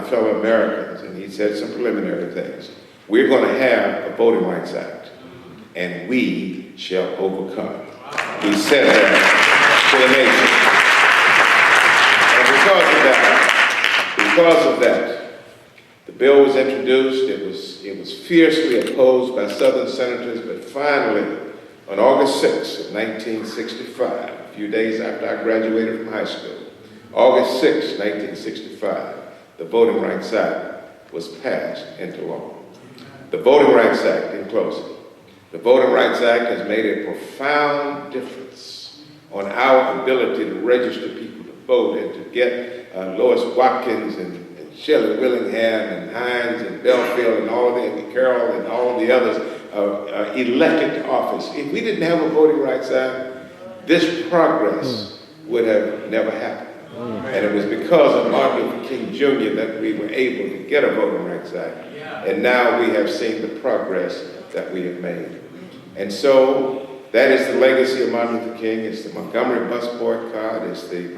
fellow Americans, and he said some preliminary things. We're going to have a Voting Rights Act, and we shall overcome. He said that to the nation. And because of that, the bill was introduced. It was fiercely opposed by Southern senators, but finally, on August 6th of 1965, a few days after I graduated from high school, August 6, 1965, the Voting Rights Act was passed into law. The Voting Rights Act, in closing, the Voting Rights Act has made a profound difference on our ability to register people to vote and to get Lois Watkins and Shelley Willingham and Hines and Butterfield and all of them, and Carroll and all of the others elected to office. If we didn't have a Voting Rights Act, this progress would have never happened. And it was because of Martin Luther King Jr. that we were able to get a Voting Rights Act. And now we have seen the progress that we have made. And so that is the legacy of Martin Luther King. It's the Montgomery bus boycott. It's the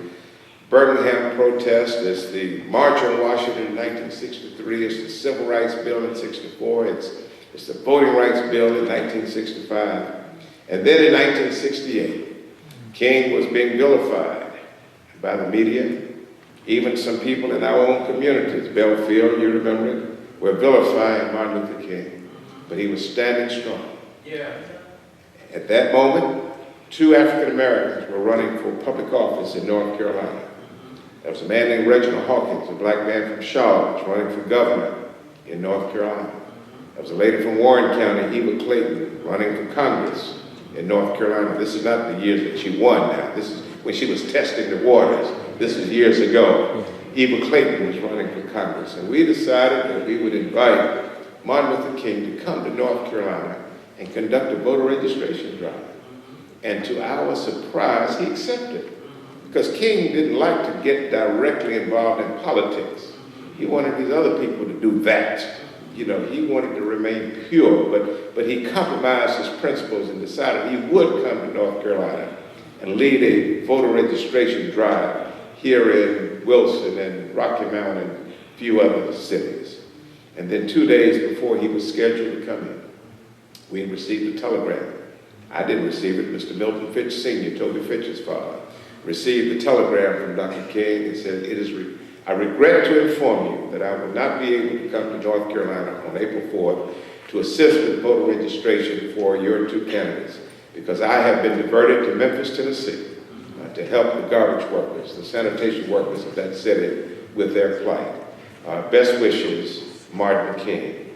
Birmingham protest. It's the March on Washington in 1963. It's the Civil Rights Bill in 64. It's the Voting Rights Bill in 1965. And then in 1968, King was being vilified by the media. Even some people in our own communities, Butterfield, you remember it, were vilifying Martin Luther King. But he was standing strong. At that moment, 2 African Americans were running for public office in North Carolina. There was a man named Reginald Hawkins, a black man from Charlotte, running for governor in North Carolina. There was a lady from Warren County, Eva Clayton, running for Congress in North Carolina. This is not the years that she won now. This is when she was testing the waters. This is years ago. Eva Clayton was running for Congress. And we decided that we would invite Martin Luther King to come to North Carolina and conduct a voter registration drive. And to our surprise, he accepted. Because King didn't like to get directly involved in politics. He wanted these other people to do that. You know, he wanted to remain pure, but he compromised his principles and decided he would come to North Carolina and lead a voter registration drive here in Wilson and Rocky Mount and a few other cities. And then 2 days before he was scheduled to come in, we received a telegram. I didn't receive it. Mr. Milton Fitch Sr., Toby Fitch's father, received a telegram from Dr. King and said, I regret to inform you that I will not be able to come to North Carolina on April 4th to assist with voter registration for your 2 candidates because I have been diverted to Memphis, Tennessee to help the garbage workers, the sanitation workers of that city with their plight. Best wishes, Martin King.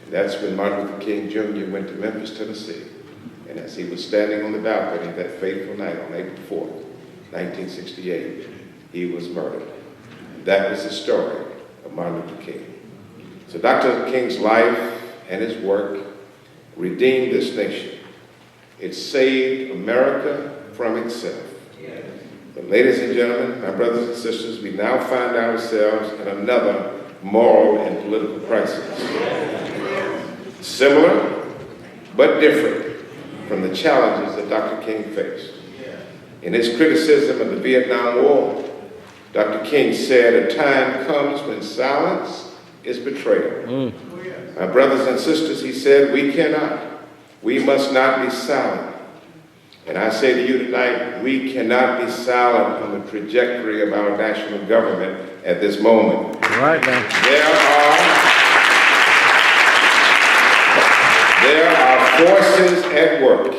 And that's when Martin Luther King Jr. went to Memphis, Tennessee. And as he was standing on the balcony that fateful night on April 4th, 1968, he was murdered. That was the story of Martin Luther King. So Dr. King's life and his work redeemed this nation. It saved America from itself. But ladies and gentlemen, my brothers and sisters, we now find ourselves in another moral and political crisis. Similar, but different from the challenges that Dr. King faced. In his criticism of the Vietnam War, Dr. King said, a time comes when silence is betrayal. My brothers and sisters, he said, we must not be silent. And I say to you tonight, we cannot be silent on the trajectory of our national government at this moment. Right now. There are forces at work.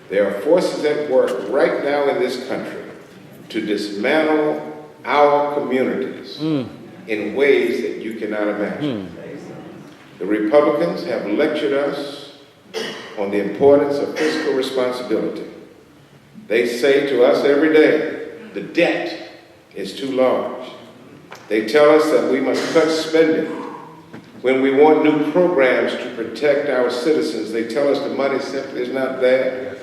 There are forces at work right now in this country to dismantle our communities in ways that you cannot imagine. The Republicans have lectured us on the importance of fiscal responsibility. They say to us every day, the debt is too large. They tell us that we must cut spending. When we want new programs to protect our citizens, they tell us the money simply is not there.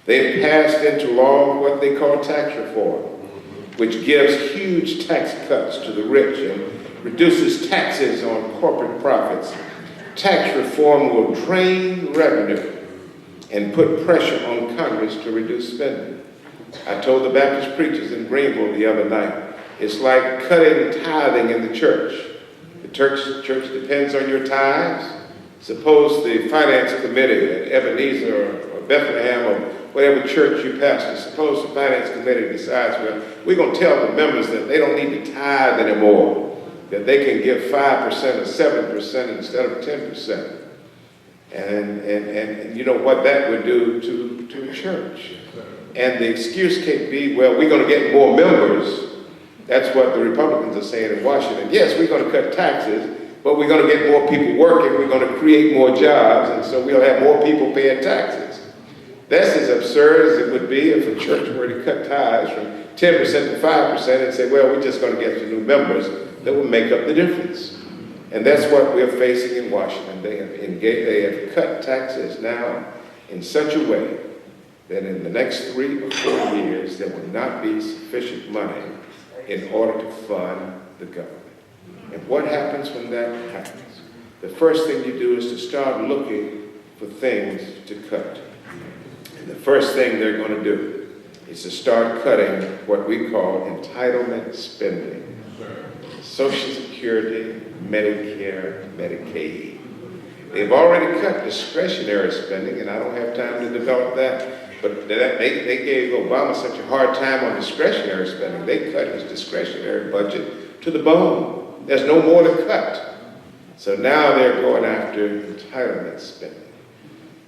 They've passed into law what they call tax reform, which gives huge tax cuts to the rich and reduces taxes on corporate profits. Tax reform will drain revenue and put pressure on Congress to reduce spending. I told the Baptist preachers in Greenville the other night, It's like cutting tithing in the church. The church depends on your tithes. Suppose the finance committee at Ebenezer or Bethlehem or whatever church you pastor, suppose the finance committee decides, well, we're going to tell the members that they don't need to tithe anymore, that they can give 5% or 7% instead of 10%. And you know what that would do to the church. And the excuse can't be, well, we're going to get more members. That's what the Republicans are saying in Washington. Yes, we're going to cut taxes, but we're going to get more people working. We're going to create more jobs, and so we'll have more people paying taxes. That's as absurd as it would be if a church were to cut tithes from 10% to 5% and say, well, we're just going to get some new members that will make up the difference. And that's what we're facing in Washington. They have cut taxes now in such a way that in the next 3 or 4 years, there will not be sufficient money in order to fund the government. And what happens when that happens? The first thing you do is to start looking for things to cut. And the first thing they're going to do is to start cutting what we call entitlement spending. Social Security, Medicare, Medicaid. They've already cut discretionary spending, and I don't have time to develop that, but they gave Obama such a hard time on discretionary spending. They cut his discretionary budget to the bone. There's no more to cut. So now they're going after entitlement spending.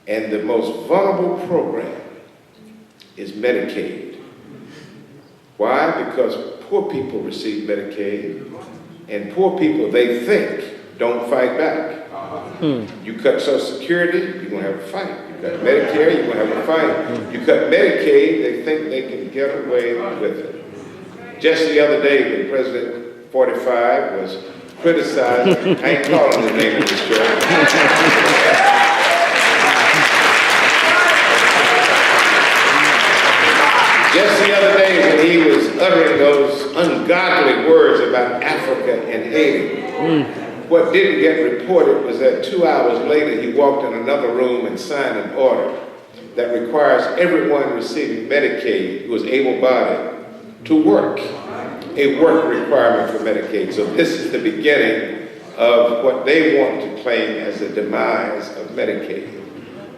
And the most vulnerable program is Medicaid. Why? Because poor people receive Medicaid, and poor people, they think, don't fight back. You cut Social Security, you're going to have a fight. You cut Medicare, you're going to have a fight. You cut Medicaid, they think they can get away with it. Just the other day, when President 45 was criticized, I ain't calling the name of this show. Just the other day when he was uttering those ungodly words about Africa and Haiti, what didn't get reported was that 2 hours later he walked in another room and signed an order that requires everyone receiving Medicaid who is able-bodied to work, a work requirement for Medicaid. So this is the beginning of what they want to claim as the demise of Medicaid.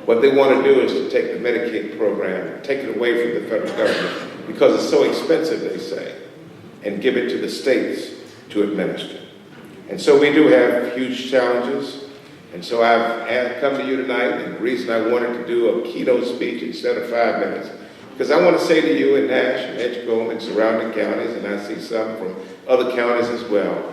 What they want to do is to take the Medicaid program, take it away from the federal government because it's so expensive, they say, and give it to the states to administer. And so we do have huge challenges. And so I've come to you tonight, and the reason I wanted to do a keynote speech instead of 5 minutes, because I want to say to you in Nash and Edgecombe and surrounding counties, and I see some from other counties as well,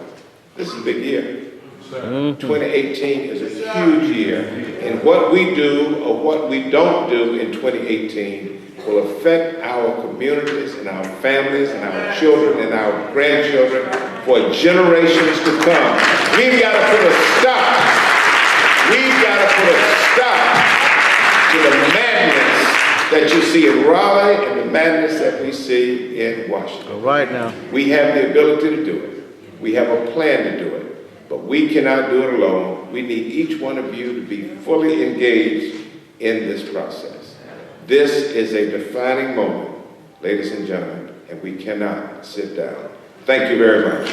this is a big year. 2018 is a huge year, and what we do or what we don't do in 2018 will affect our communities and our families and our children and our grandchildren for generations to come. We've got to put a stop. We've got to put a stop to the madness that you see in Raleigh and the madness that we see in Washington. Right now. We have the ability to do it. We have a plan to do it. But we cannot do it alone. We need each one of you to be fully engaged in this process. This is a defining moment, ladies and gentlemen, and we cannot sit down. Thank you very much.